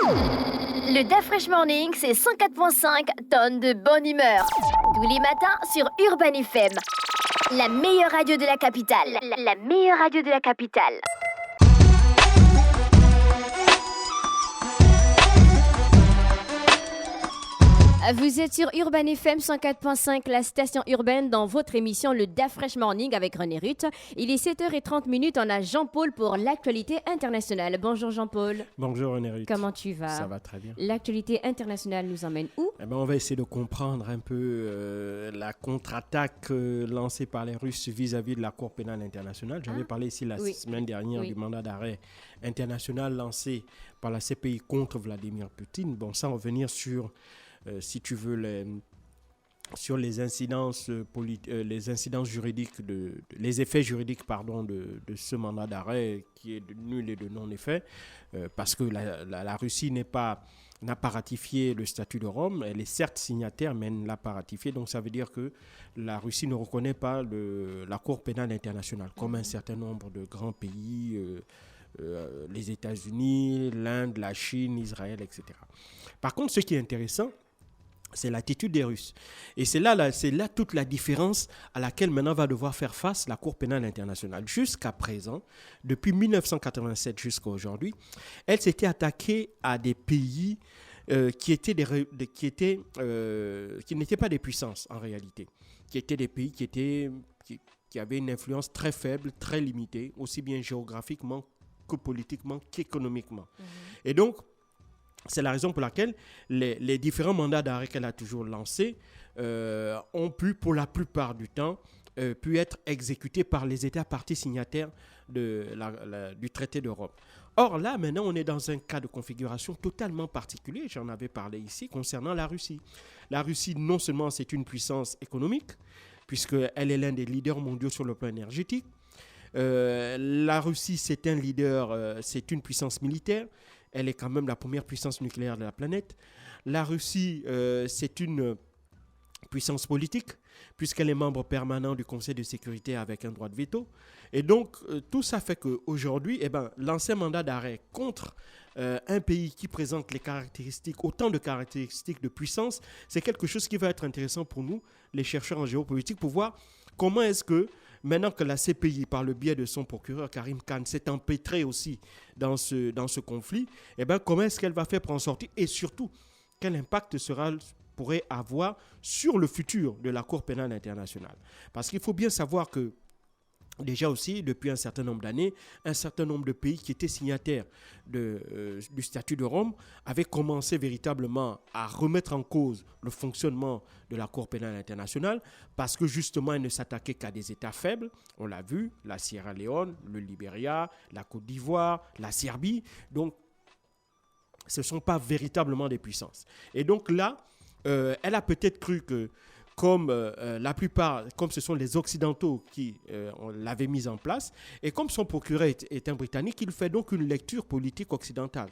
Le DAF Fresh Morning, c'est 104.5 tonnes de bonne humeur. Tous les matins sur Urban FM. La meilleure radio de la capitale. La meilleure radio de la capitale. Vous êtes sur Urban FM 104.5, la station urbaine, dans votre émission Le DAF Fresh Morning avec René Ruth. Il est 7h30, on a Jean-Paul pour l'actualité internationale. Bonjour Jean-Paul. Bonjour René Ruth. Comment tu vas? Ça va très bien. L'actualité internationale nous emmène où? On va essayer de comprendre un peu la contre-attaque lancée par les Russes vis-à-vis de la Cour pénale internationale. J'avais parlé ici la semaine dernière du mandat d'arrêt international lancé par la CPI contre Vladimir Poutine. Bon, sans revenir sur... si tu veux, sur les incidences, les incidences juridiques, les effets juridiques de ce mandat d'arrêt qui est de nul et de non-effet, parce que la Russie n'a pas ratifié le statut de Rome. Elle est certes signataire, mais elle ne l'a pas ratifié. Donc ça veut dire que la Russie ne reconnaît pas la Cour pénale internationale, comme un certain nombre de grands pays, les États-Unis, l'Inde, la Chine, Israël, etc. Par contre, ce qui est intéressant, c'est l'attitude des Russes. Et c'est là toute la différence à laquelle maintenant va devoir faire face la Cour pénale internationale. Jusqu'à présent, depuis 1987 jusqu'à aujourd'hui, elle s'était attaquée à des pays qui n'étaient pas des puissances en réalité, qui étaient des pays qui avaient une influence très faible, très limitée, aussi bien géographiquement que politiquement qu'économiquement. Et donc, c'est la raison pour laquelle les différents mandats d'arrêt qu'elle a toujours lancés ont pu, pour la plupart du temps, pu être exécutés par les États parties signataires du traité de Rome. Or là, maintenant, on est dans un cas de configuration totalement particulier. J'en avais parlé ici concernant la Russie. La Russie, non seulement c'est une puissance économique, puisqu'elle est l'un des leaders mondiaux sur le plan énergétique. La Russie, c'est un leader, c'est une puissance militaire. Elle est quand même la première puissance nucléaire de la planète. La Russie, c'est une puissance politique, puisqu'elle est membre permanent du Conseil de sécurité avec un droit de veto. Et donc, tout ça fait qu'aujourd'hui, lancer un mandat d'arrêt contre un pays qui présente autant de caractéristiques de puissance, c'est quelque chose qui va être intéressant pour nous, les chercheurs en géopolitique, pour voir comment est-ce que, maintenant que la CPI, par le biais de son procureur Karim Khan, s'est empêtrée aussi dans ce conflit, comment est-ce qu'elle va faire pour en sortir, et surtout, quel impact pourrait avoir sur le futur de la Cour pénale internationale. Parce qu'il faut bien savoir que déjà aussi, depuis un certain nombre d'années, un certain nombre de pays qui étaient signataires du statut de Rome avaient commencé véritablement à remettre en cause le fonctionnement de la Cour pénale internationale parce que justement, elle ne s'attaquait qu'à des États faibles. On l'a vu, la Sierra Leone, le Libéria, la Côte d'Ivoire, la Serbie. Donc, ce ne sont pas véritablement des puissances. Et donc là, elle a peut-être cru que comme comme ce sont les Occidentaux qui l'avaient mise en place, et comme son procureur est un Britannique, il fait donc une lecture politique occidentale.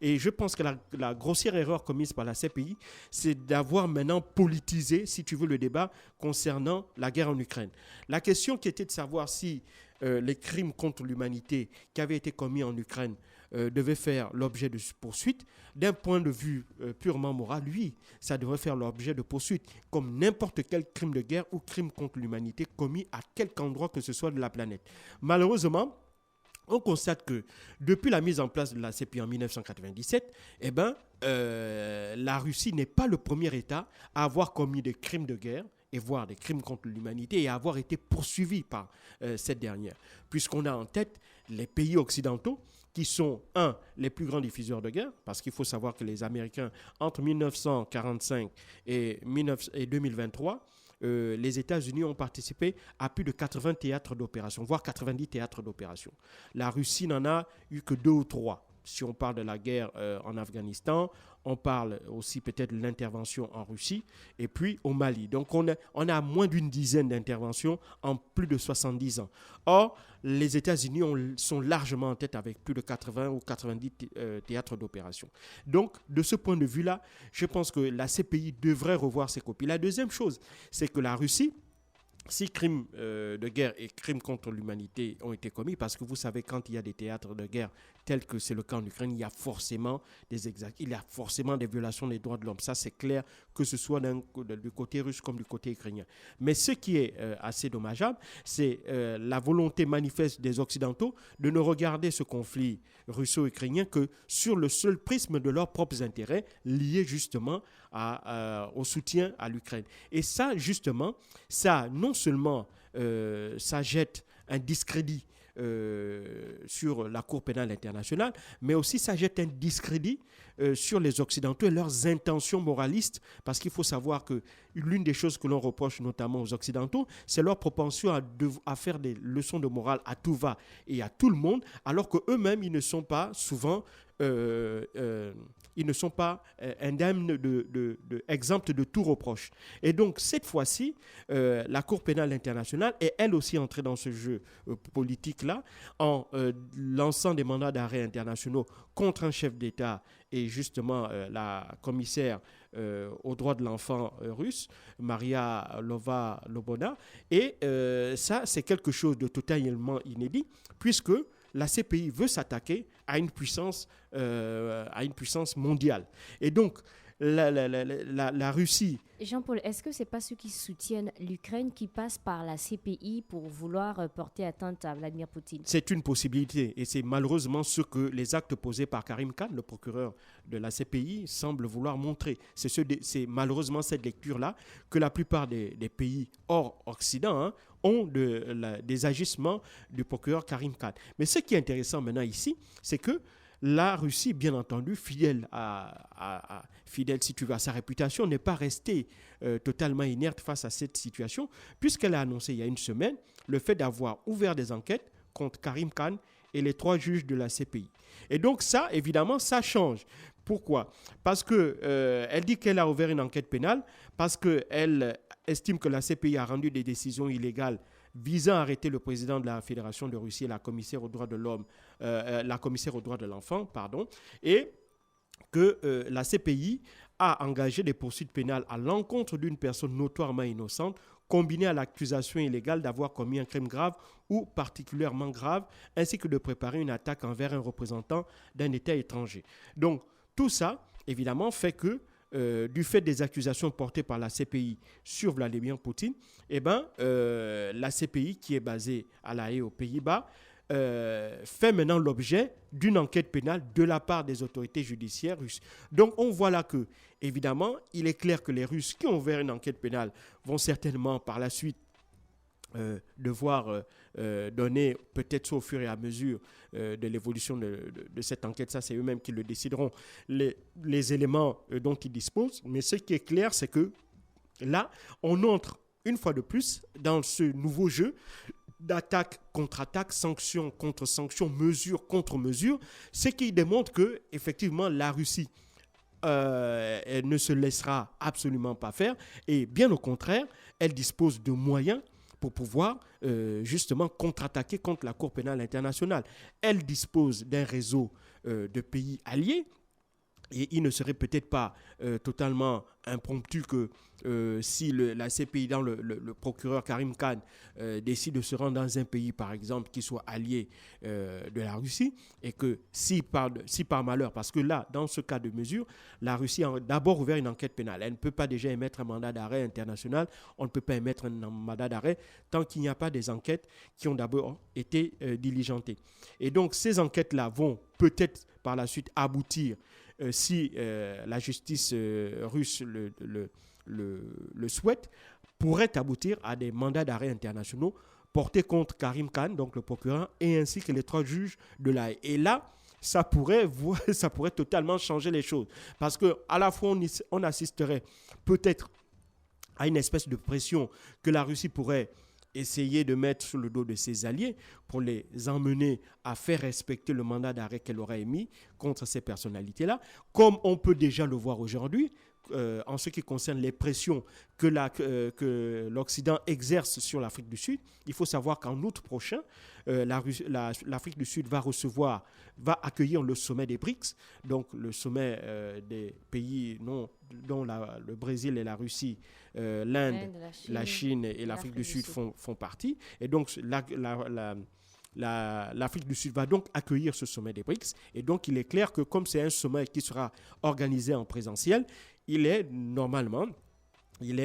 Et je pense que la grossière erreur commise par la CPI, c'est d'avoir maintenant politisé, si tu veux, le débat concernant la guerre en Ukraine. La question qui était de savoir si les crimes contre l'humanité qui avaient été commis en Ukraine devait faire l'objet de poursuites. D'un point de vue purement moral, oui, ça devrait faire l'objet de poursuites, comme n'importe quel crime de guerre ou crime contre l'humanité commis à quelque endroit que ce soit de la planète. Malheureusement, on constate que depuis la mise en place de la CPI en 1997, la Russie n'est pas le premier État à avoir commis des crimes de guerre et voire des crimes contre l'humanité et à avoir été poursuivi par cette dernière. Puisqu'on a en tête les pays occidentaux qui sont, les plus grands diffuseurs de guerre, parce qu'il faut savoir que les Américains, entre 1945 et 2023, les États-Unis ont participé à plus de 80 théâtres d'opération, voire 90 théâtres d'opération. La Russie n'en a eu que 2 ou 3. Si on parle de la guerre en Afghanistan, on parle aussi peut-être de l'intervention en Russie et puis au Mali. Donc on a moins d'une dizaine d'interventions en plus de 70 ans. Or, les États-Unis sont largement en tête avec plus de 80 ou 90 théâtres d'opération. Donc, de ce point de vue-là, je pense que la CPI devrait revoir ses copies. La deuxième chose, c'est que la Russie, si crimes de guerre et crimes contre l'humanité ont été commis, parce que vous savez, quand il y a des théâtres de guerre tel que c'est le cas en Ukraine, il y a forcément des violations des droits de l'homme. Ça, c'est clair, que ce soit du côté russe comme du côté ukrainien. Mais ce qui est assez dommageable, c'est la volonté manifeste des Occidentaux de ne regarder ce conflit russo-ukrainien que sur le seul prisme de leurs propres intérêts liés justement au soutien à l'Ukraine. Et ça, justement, ça, non seulement ça jette un discrédit sur la Cour pénale internationale, mais aussi ça jette un discrédit sur les Occidentaux et leurs intentions moralistes, parce qu'il faut savoir que l'une des choses que l'on reproche notamment aux Occidentaux, c'est leur propension à faire des leçons de morale à tout va et à tout le monde, alors qu'eux-mêmes, ils ne sont pas souvent ils ne sont pas indemnes exempts de tout reproche. Et donc, cette fois-ci, la Cour pénale internationale est elle aussi entrée dans ce jeu politique-là en lançant des mandats d'arrêt internationaux contre un chef d'État et justement la commissaire aux droits de l'enfant russe, Maria Lvova-Lobona. Et ça, c'est quelque chose de totalement inédit, puisque la CPI veut s'attaquer à une puissance mondiale. Et donc, la Russie... Jean-Paul, est-ce que ce n'est pas ceux qui soutiennent l'Ukraine qui passent par la CPI pour vouloir porter atteinte à Vladimir Poutine? C'est une possibilité et c'est malheureusement ce que les actes posés par Karim Khan, le procureur de la CPI, semblent vouloir montrer. C'est malheureusement cette lecture-là que la plupart des pays hors Occident ont des agissements du procureur Karim Khan. Mais ce qui est intéressant maintenant ici, c'est que la Russie, bien entendu, fidèle si tu veux, à sa réputation, n'est pas restée totalement inerte face à cette situation, puisqu'elle a annoncé il y a une semaine le fait d'avoir ouvert des enquêtes contre Karim Khan et les 3 juges de la CPI. Et donc ça, évidemment, ça change. Pourquoi ? Parce qu'elle dit qu'elle a ouvert une enquête pénale, parce qu'elle estime que la CPI a rendu des décisions illégales visant à arrêter le président de la Fédération de Russie et la commissaire aux droits de l'homme, la commissaire aux droits de l'enfant, et que la CPI a engagé des poursuites pénales à l'encontre d'une personne notoirement innocente, combinée à l'accusation illégale d'avoir commis un crime grave ou particulièrement grave, ainsi que de préparer une attaque envers un représentant d'un État étranger. Donc, tout ça, évidemment, fait que du fait des accusations portées par la CPI sur Vladimir Poutine, la CPI, qui est basée à La Haye, aux Pays-Bas, fait maintenant l'objet d'une enquête pénale de la part des autorités judiciaires russes. Donc on voit là que, évidemment, il est clair que les Russes qui ont ouvert une enquête pénale vont certainement par la suite devoir donner, peut-être au fur et à mesure de l'évolution de cette enquête, ça c'est eux-mêmes qui le décideront, les éléments dont ils disposent. Mais ce qui est clair, c'est que là, on entre une fois de plus dans ce nouveau jeu d'attaque contre attaque, sanction contre sanction, mesure contre mesure, ce qui démontre que effectivement la Russie elle ne se laissera absolument pas faire, et bien au contraire, elle dispose de moyens pour pouvoir justement contre-attaquer contre la Cour pénale internationale. Elle dispose d'un réseau de pays alliés, et il ne serait peut-être pas totalement impromptu que si la CPI, dans le procureur Karim Khan décide de se rendre dans un pays, par exemple, qui soit allié de la Russie, et que si par malheur, parce que là, dans ce cas de mesure, la Russie a d'abord ouvert une enquête pénale. Elle ne peut pas déjà émettre un mandat d'arrêt international. On ne peut pas émettre un mandat d'arrêt tant qu'il n'y a pas des enquêtes qui ont d'abord été diligentées. Et donc, ces enquêtes-là vont peut-être par la suite aboutir, si la justice russe le souhaite, pourrait aboutir à des mandats d'arrêt internationaux portés contre Karim Khan, donc le procureur, et ainsi que les 3 juges de La Haye. Et là, ça pourrait totalement changer les choses. Parce qu'à la fois, on assisterait peut-être à une espèce de pression que la Russie pourrait essayer de mettre sur le dos de ses alliés pour les emmener à faire respecter le mandat d'arrêt qu'elle aurait émis contre ces personnalités-là, comme on peut déjà le voir aujourd'hui en ce qui concerne les pressions que l'Occident exerce sur l'Afrique du Sud. Il faut savoir qu'en août prochain, l'Afrique du Sud va accueillir le sommet des BRICS, donc le sommet des pays dont le Brésil et la Russie, l'Inde, la Chine et l'Afrique du Sud font partie. Et donc l'Afrique du Sud va donc accueillir ce sommet des BRICS. Et donc, il est clair que comme c'est un sommet qui sera organisé en présentiel, il est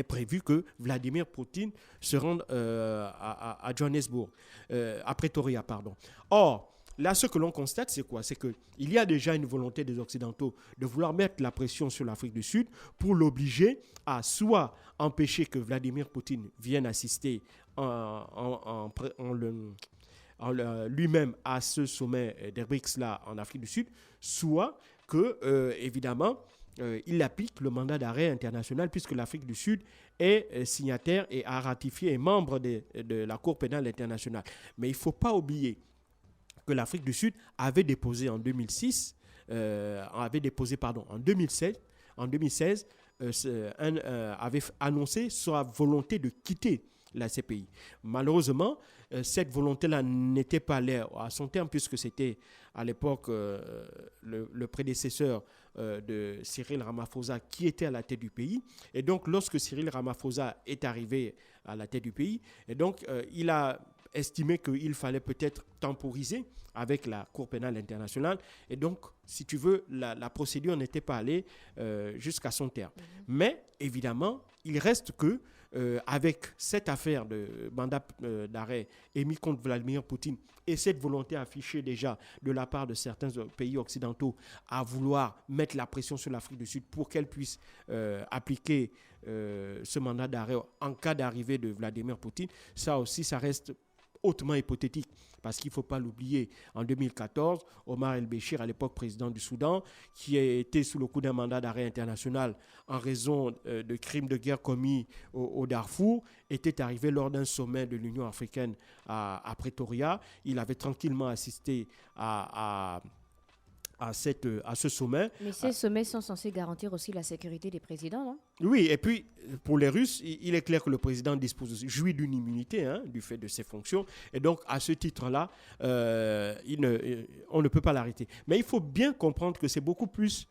prévu que Vladimir Poutine se rende à Johannesburg, à Pretoria, pardon. Or, là, ce que l'on constate, c'est quoi? C'est qu'il y a déjà une volonté des Occidentaux de vouloir mettre la pression sur l'Afrique du Sud pour l'obliger à soit empêcher que Vladimir Poutine vienne assister lui-même à ce sommet des BRICS-là en Afrique du Sud, soit que, évidemment, il applique le mandat d'arrêt international puisque l'Afrique du Sud est signataire et a ratifié et membre de la Cour pénale internationale. Mais il ne faut pas oublier que l'Afrique du Sud avait déposé en 2016, avait annoncé sa volonté de quitter la CPI. Malheureusement, cette volonté-là n'était pas allée à son terme puisque c'était à l'époque le prédécesseur de Cyril Ramaphosa qui était à la tête du pays. Et donc, lorsque Cyril Ramaphosa est arrivé à la tête du pays, et donc, il a estimé qu'il fallait peut-être temporiser avec la Cour pénale internationale. Et donc, si tu veux, la procédure n'était pas allée jusqu'à son terme. Mais, évidemment, il reste que avec cette affaire de mandat d'arrêt émis contre Vladimir Poutine et cette volonté affichée déjà de la part de certains pays occidentaux à vouloir mettre la pression sur l'Afrique du Sud pour qu'elle puisse appliquer ce mandat d'arrêt en cas d'arrivée de Vladimir Poutine, ça aussi, ça reste hautement hypothétique. Parce qu'il ne faut pas l'oublier, en 2014, Omar el-Béchir, à l'époque président du Soudan, qui a été sous le coup d'un mandat d'arrêt international en raison de crimes de guerre commis au Darfour, était arrivé lors d'un sommet de l'Union africaine à Pretoria. Il avait tranquillement assisté à ce sommet. Mais ces sommets sont censés garantir aussi la sécurité des présidents, non? Oui, et puis pour les Russes, il est clair que le président jouit d'une immunité du fait de ses fonctions. Et donc, à ce titre-là, on ne peut pas l'arrêter. Mais il faut bien comprendre que c'est beaucoup plus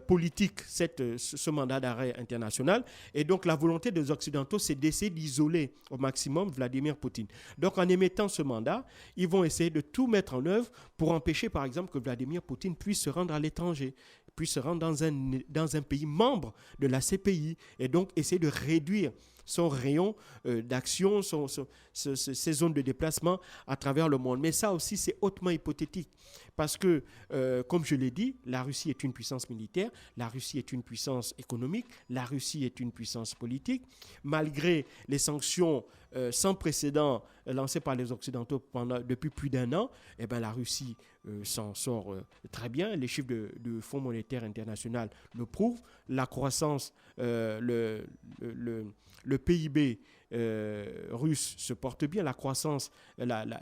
politique, ce mandat d'arrêt international. Et donc, la volonté des Occidentaux, c'est d'essayer d'isoler au maximum Vladimir Poutine. Donc, en émettant ce mandat, ils vont essayer de tout mettre en œuvre pour empêcher, par exemple, que Vladimir Poutine puisse se rendre à l'étranger, puisse se rendre dans un pays membre de la CPI, et donc essayer de réduire son rayon d'action, ses zones de déplacement à travers le monde. Mais ça aussi, c'est hautement hypothétique. Parce que, comme je l'ai dit, la Russie est une puissance militaire, la Russie est une puissance économique, la Russie est une puissance politique. Malgré les sanctions sans précédent lancées par les Occidentaux depuis plus d'un an, eh ben, la Russie s'en sort très bien. Les chiffres du Fonds monétaire international le prouvent. La croissance, le PIB russe se porte bien. La croissance,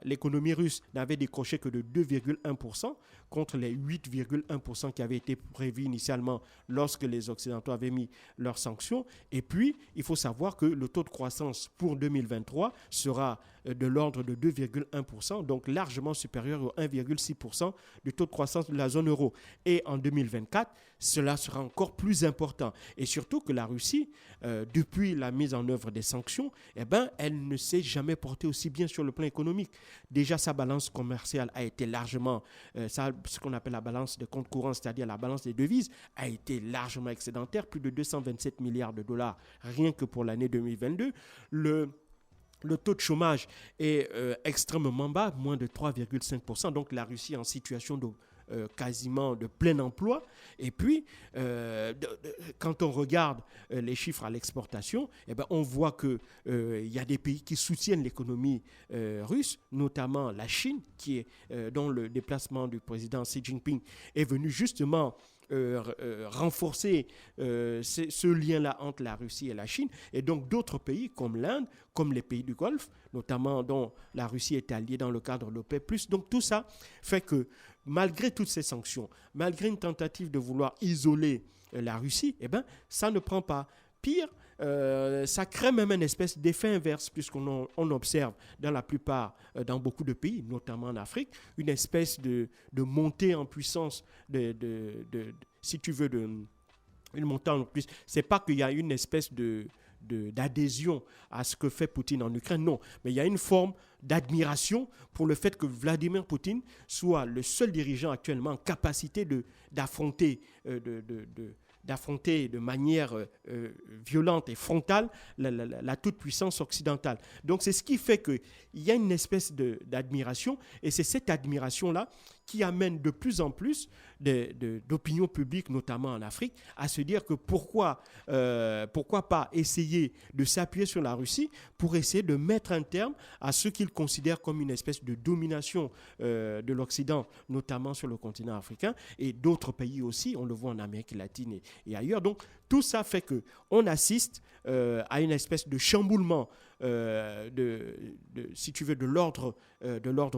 l'économie russe n'avait décroché que de 2,1% contre les 8,1% qui avaient été prévus initialement lorsque les Occidentaux avaient mis leurs sanctions. Et puis, il faut savoir que le taux de croissance pour 2023 sera de l'ordre de 2,1%, donc largement supérieur au 1,6% du taux de croissance de la zone euro. Et en 2024, cela sera encore plus important. Et surtout que la Russie, depuis la mise en œuvre des sanctions, eh ben, elle ne s'est jamais portée aussi bien sur le plan économique. Déjà, sa balance commerciale a été largement, ce qu'on appelle la balance de compte courant, c'est-à-dire la balance des devises, a été largement excédentaire, plus de 227 milliards de dollars rien que pour l'année 2022. Le taux de chômage est extrêmement bas, moins de 3,5%. Donc la Russie est en situation de quasiment de plein emploi. Et puis, quand on regarde les chiffres à l'exportation, eh ben, on voit qu'il y a des pays qui soutiennent l'économie russe, notamment la Chine, dont le déplacement du président Xi Jinping est venu justement renforcer ce lien-là entre la Russie et la Chine, et donc d'autres pays comme l'Inde, comme les pays du Golfe, notamment dont la Russie est alliée dans le cadre de l'OPEP+. Donc tout ça fait que malgré toutes ces sanctions, malgré une tentative de vouloir isoler la Russie, eh ben, ça ne prend pas. Pire, ça crée même une espèce d'effet inverse, puisqu'on observe dans beaucoup de pays, notamment en Afrique, une espèce de montée en puissance, si tu veux, une montée en puissance. C'est pas qu'il y a une espèce d'adhésion à ce que fait Poutine en Ukraine, non, mais il y a une forme d'admiration pour le fait que Vladimir Poutine soit le seul dirigeant actuellement en capacité d'affronter de manière violente et frontale la toute-puissance occidentale. Donc c'est ce qui fait qu'il y a une espèce d'admiration, et c'est cette admiration-là qui amène de plus en plus d'opinion publique, notamment en Afrique, à se dire que pourquoi pas essayer de s'appuyer sur la Russie pour essayer de mettre un terme à ce qu'ils considèrent comme une espèce de domination de l'Occident, notamment sur le continent africain, et d'autres pays aussi, on le voit en Amérique latine et ailleurs. Donc tout ça fait qu'on assiste à une espèce de chamboulement si tu veux, de l'ordre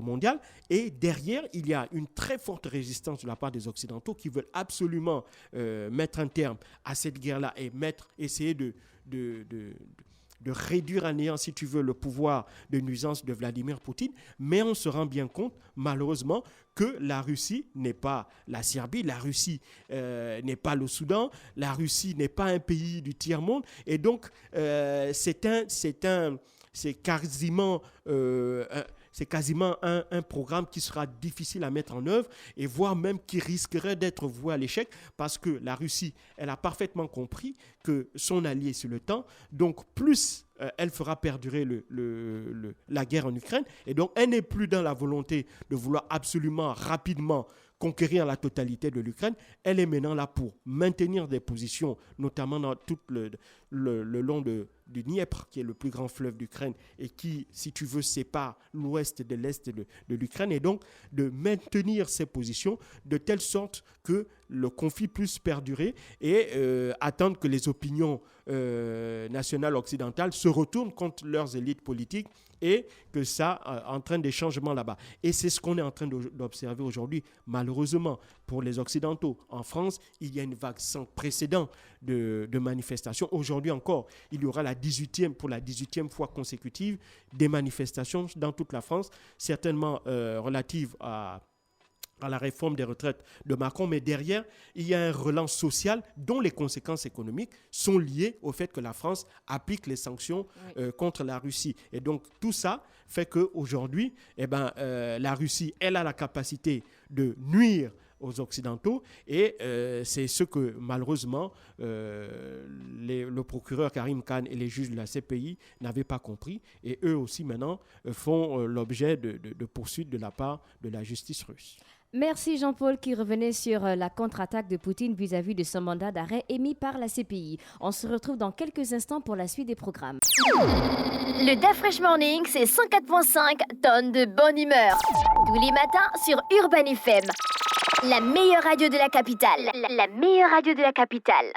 mondial. Et derrière, il y a une très forte résistance de la part des Occidentaux qui veulent absolument mettre un terme à cette guerre-là et essayer de réduire à néant, si tu veux, le pouvoir de nuisance de Vladimir Poutine. Mais on se rend bien compte, malheureusement, que la Russie n'est pas la Serbie, la Russie n'est pas le Soudan, la Russie n'est pas un pays du tiers-monde. Et donc, c'est quasiment un programme qui sera difficile à mettre en œuvre, et voire même qui risquerait d'être voué à l'échec, parce que la Russie, elle a parfaitement compris que son allié, c'est le temps. Donc, plus elle fera perdurer la guerre en Ukraine, et donc elle n'est plus dans la volonté de vouloir absolument rapidement conquérir la totalité de l'Ukraine. Elle est maintenant là pour maintenir des positions, notamment dans tout le long du Dniepr, qui est le plus grand fleuve d'Ukraine et qui, si tu veux, sépare l'ouest de l'est de l'Ukraine, et donc de maintenir ces positions de telle sorte que le conflit puisse perdurer, et attendre que les opinions nationales occidentales se retournent contre leurs élites politiques et que ça entraîne des changements là-bas. Et c'est ce qu'on est en train d'observer aujourd'hui, malheureusement, pour les Occidentaux. En France, il y a une vague sans précédent de manifestations. Aujourd'hui encore, il y aura pour la 18e fois consécutive des manifestations dans toute la France, certainement relatives à la réforme des retraites de Macron, mais derrière, il y a un relance social dont les conséquences économiques sont liées au fait que la France applique les sanctions contre la Russie. Et donc, tout ça fait qu'aujourd'hui, la Russie, elle a la capacité de nuire aux Occidentaux, et c'est ce que malheureusement le procureur Karim Khan et les juges de la CPI n'avaient pas compris, et eux aussi maintenant font l'objet de poursuites de la part de la justice russe. Merci Jean-Paul, qui revenait sur la contre-attaque de Poutine vis-à-vis de son mandat d'arrêt émis par la CPI. On se retrouve dans quelques instants pour la suite des programmes. Le DAF Fresh Morning, c'est 104.5 tonnes de bonne humeur. Tous les matins sur Urban FM. La meilleure radio de la capitale. La meilleure radio de la capitale.